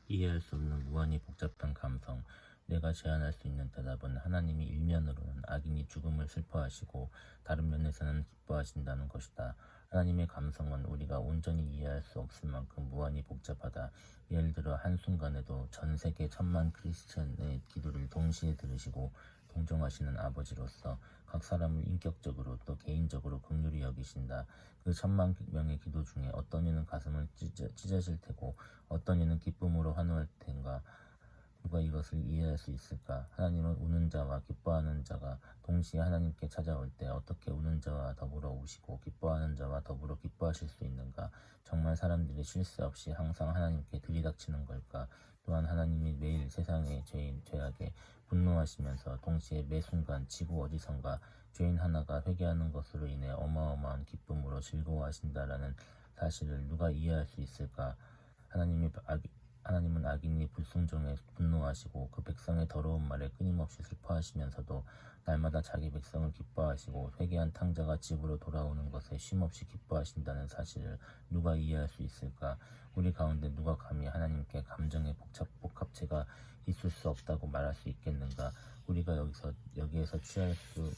이해할 수 없는 무한히 복잡한 감성. 내가 제안할 수 있는 대답은 하나님이 일면으로는 악인이 죽음을 슬퍼하시고 다른 면에서는 기뻐하신다는 것이다. 하나님의 감성은 우리가 온전히 이해할 수 없을 만큼 무한히 복잡하다. 예를 들어 한순간에도 전 세계 1,000만 크리스천의 기도를 동시에 들으시고 동정하시는 아버지로서 각 사람을 인격적으로 또 개인적으로 긍휼히 여기신다. 그 1,000만 명의 기도 중에 어떤 이는 가슴을 찢어질 테고 어떤 이는 기쁨으로 환호할 텐가. 누가 이것을 이해할 수 있을까? 하나님은 우는 자와 기뻐하는 자가 동시에 하나님께 찾아올 때 어떻게 우는 자와 더불어 우시고 기뻐하는 자와 더불어 기뻐하실 수 있는가? 정말 사람들이 쉴 새 없이 항상 하나님께 들이닥치는 걸까? 또한 하나님이 매일 세상의 죄악에 분노하시면서 동시에 매 순간 지구 어디선가 죄인 하나가 회개하는 것으로 인해 어마어마한 기쁨으로 즐거워하신다라는 사실을 누가 이해할 수 있을까? 하나님은 악인이 불순종에 분노하시고 그 백성의 더러운 말에 끊임없이 슬퍼하시면서도 날마다 자기 백성을 기뻐하시고 회개한 탕자가 집으로 돌아오는 것에 쉼없이 기뻐하신다는 사실을 누가 이해할 수 있을까? 우리 가운데 누가 감히 하나님께 감정의 복합체가 있을 수 없다고 말할 수 있겠는가? 우리가 여기에서 취할 수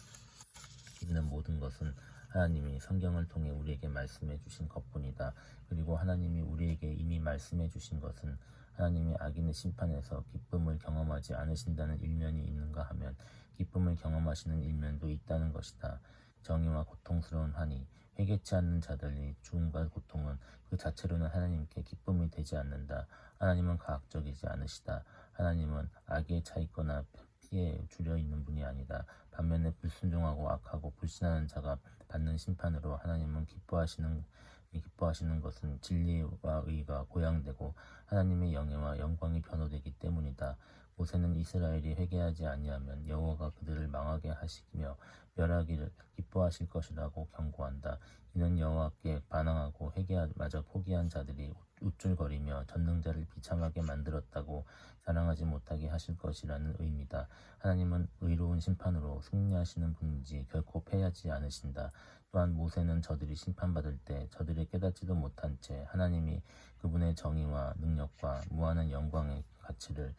있는 모든 것은 하나님이 성경을 통해 우리에게 말씀해 주신 것뿐이다. 그리고 하나님이 우리에게 이미 말씀해 주신 것은 하나님이 악인의 심판에서 기쁨을 경험하지 않으신다는 일면이 있는가 하면 기쁨을 경험하시는 일면도 있다는 것이다. 정의와 고통스러운 환희, 회개치 않는 자들의 죽음과 고통은 그 자체로는 하나님께 기쁨이 되지 않는다. 하나님은 과학적이지 않으시다. 하나님은 악에 차 있거나 피해 줄여 있는 분이 아니다. 반면에 불순종하고 악하고 불신하는 자가 받는 심판으로 하나님은 기뻐하시는 것은 진리와 의가 고양되고 하나님의 영예와 영광이 변호되기 때문이다. 모세는 이스라엘이 회개하지 아니하면 여호와가 그들을 망하게 하시며 멸하기를 기뻐하실 것이라고 경고한다. 이는 여호와께 반항하고 회개하마저 포기한 자들이 우쭐거리며 전능자를 비참하게 만들었다고 자랑하지 못하게 하실 것이라는 의미다. 하나님은 의로운 심판으로 승리하시는 분인지 결코 패하지 않으신다. 또한 모세는 저들이 심판받을 때 저들이 깨닫지도 못한 채 하나님이 그분의 정의와 능력과 무한한 영광의 가치를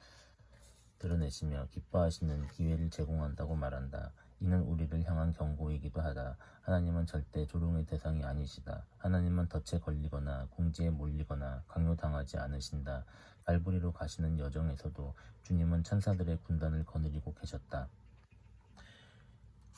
드러내시며 기뻐하시는 기회를 제공한다고 말한다. 이는 우리를 향한 경고이기도 하다. 하나님은 절대 조롱의 대상이 아니시다. 하나님은 덫에 걸리거나 궁지에 몰리거나 강요당하지 않으신다. 갈보리로 가시는 여정에서도 주님은 천사들의 군단을 거느리고 계셨다.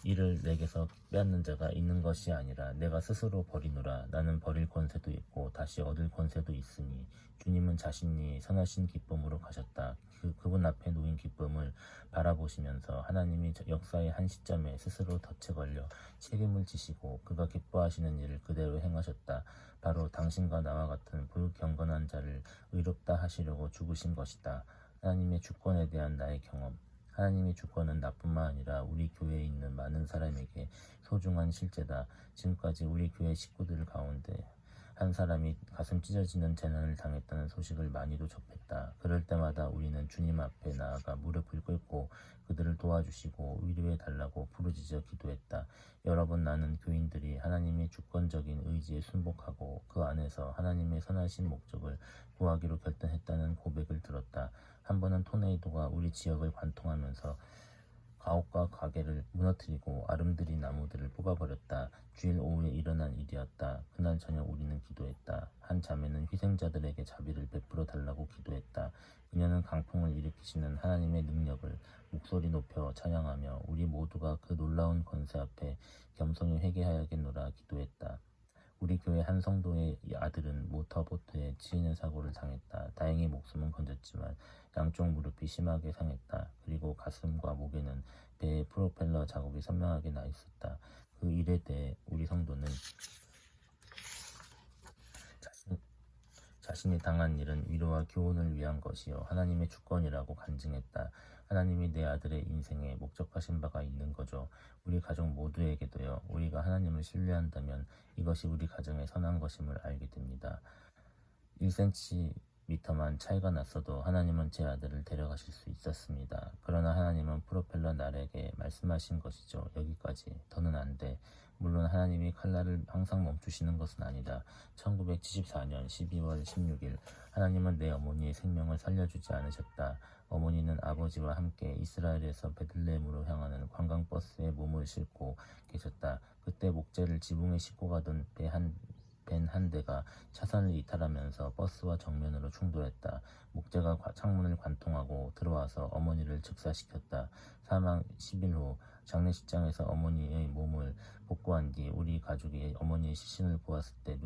이를 내게서 빼앗는 자가 있는 것이 아니라 내가 스스로 버리노라. 나는 버릴 권세도 있고 다시 얻을 권세도 있으니 주님은 자신이 선하신 기쁨으로 가셨다. 그분 앞에 놓인 기쁨을 바라보시면서 하나님이 역사의 한 시점에 스스로 덫에 걸려 책임을 지시고 그가 기뻐하시는 일을 그대로 행하셨다. 바로 당신과 나와 같은 불경건한 자를 의롭다 하시려고 죽으신 것이다. 하나님의 주권에 대한 나의 경험. 하나님의 주권은 나뿐만 아니라 우리 교회에 있는 많은 사람에게 소중한 실제다. 지금까지 우리 교회 식구들 가운데 한 사람이 가슴 찢어지는 재난을 당했다는 소식을 많이도 접했다. 그럴 때마다 우리는 주님 앞에 나아가 무릎을 꿇고 그들을 도와주시고 위로해 달라고 부르짖어 기도했다. 여러 번 나는 교인들이 하나님의 주권적인 의지에 순복하고 그 안에서 하나님의 선하신 목적을 구하기로 결단했다는 고백을 들었다. 한 번은 토네이도가 우리 지역을 관통하면서 가옥과 가게를 무너뜨리고 아름드리 나무들을 뽑아버렸다. 주일 오후에 일어난 일이었다. 그날 저녁 우리는 기도했다. 한 자매는 희생자들에게 자비를 베풀어 달라고 기도했다. 그녀는 강풍을 일으키시는 하나님의 능력을 목소리 높여 찬양하며 우리 모두가 그 놀라운 권세 앞에 겸손히 회개하야겠노라 기도했다. 우리 교회 한 성도의 아들은 모터보트에 치이는 사고를 당했다. 다행히 목숨은 건졌지만 양쪽 무릎이 심하게 상했다. 그리고 가슴과 목에는 배의 프로펠러 자국이 선명하게 나 있었다. 그 일에 대해 우리 성도는 자신이 당한 일은 위로와 교훈을 위한 것이요 하나님의 주권이라고 간증했다. 하나님이 내 아들의 인생에 목적하신 바가 있는 거죠. 우리 가족 모두에게도요. 우리가 하나님을 신뢰한다면 이것이 우리 가정의 선한 것임을 알게 됩니다. 1cm 미터만 차이가 났어도 하나님은 제 아들을 데려가실 수 있었습니다. 그러나 하나님은 프로펠러 날에게 말씀하신 것이죠. 여기까지. 더는 안 돼. 물론 하나님이 칼날을 항상 멈추시는 것은 아니다. 1974년 12월 16일 하나님은 내 어머니의 생명을 살려주지 않으셨다. 어머니는 아버지와 함께 이스라엘에서 베들레헴으로 향하는 관광버스에 몸을 싣고 계셨다. 그때 목재를 지붕에 싣고 가던 벤 한 대가 차선을 이탈하면서 버스와 정면으로 충돌했다. 목재가 창문을 관통하고 들어와서 어머니를 즉사시켰다. 사망 10일 후 장례식장에서 어머니의 몸을 복구한 뒤 우리 가족이 어머니의 시신을 보았을 때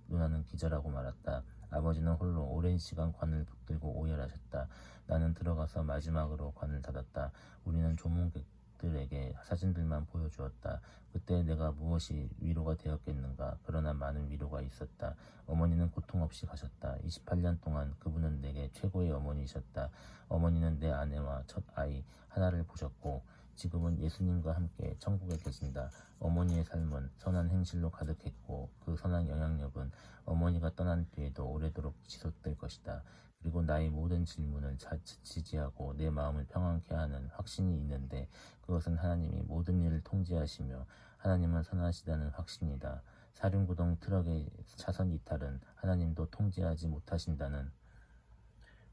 누나는 기절하고 말았다. 아버지는 홀로 오랜 시간 관을 붙들고 오열하셨다. 나는 들어가서 마지막으로 관을 닫았다. 우리는 조문객들에게 사진들만 보여주었다. 그때 내가 무엇이 위로가 되었겠는가. 그러나 많은 위로가 있었다. 어머니는 고통 없이 가셨다. 28년 동안 그분은 내게 최고의 어머니이셨다. 어머니는 내 아내와 첫 아이 하나를 보셨고 지금은 예수님과 함께 천국에 계신다. 어머니의 삶은 선한 행실로 가득했고 그 선한 영향력은 어머니가 떠난 뒤에도 오래도록 지속될 것이다. 그리고 나의 모든 질문을 지지하고 내 마음을 평안케 하는 확신이 있는데 그것은 하나님이 모든 일을 통제하시며 하나님은 선하시다는 확신이다. 사륜구동 트럭의 차선 이탈은 하나님도 통제하지 못하신다는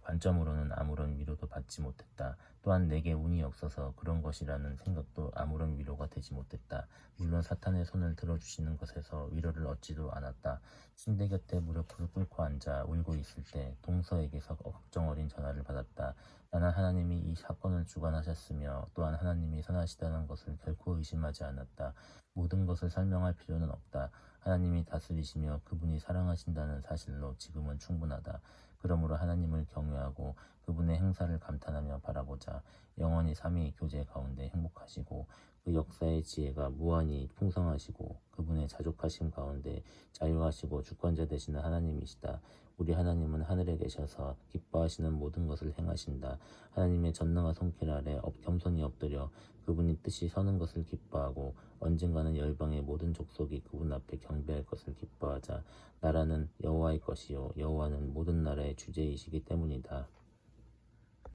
관점으로는 아무런 위로도 받지 못했다. 또한 내게 운이 없어서 그런 것이라는 생각도 아무런 위로가 되지 못했다. 물론 사탄의 손을 들어주시는 것에서 위로를 얻지도 않았다. 침대 곁에 무릎을 꿇고 앉아 울고 있을 때 동서에게서 걱정 어린 전화를 받았다. 나는 하나님이 이 사건을 주관하셨으며 또한 하나님이 선하시다는 것을 결코 의심하지 않았다. 모든 것을 설명할 필요는 없다. 하나님이 다스리시며 그분이 사랑하신다는 사실로 지금은 충분하다. 그러므로 하나님을 경외하고 그분의 행사를 감탄하며 바라보자. 영원히 삼위 교제 가운데 행복하시고 그 역사의 지혜가 무한히 풍성하시고 그분의 자족하심 가운데 자유하시고 주권자 되시는 하나님이시다. 우리 하나님은 하늘에 계셔서 기뻐하시는 모든 것을 행하신다. 하나님의 전능한 손길 아래 겸손히 엎드려 그분이 뜻이 서는 것을 기뻐하고 언젠가는 열방의 모든 족속이 그분 앞에 경배할 것을 기뻐하자. 나라는 여호와의 것이요 여호와는 모든 나라의 주제이시기 때문이다.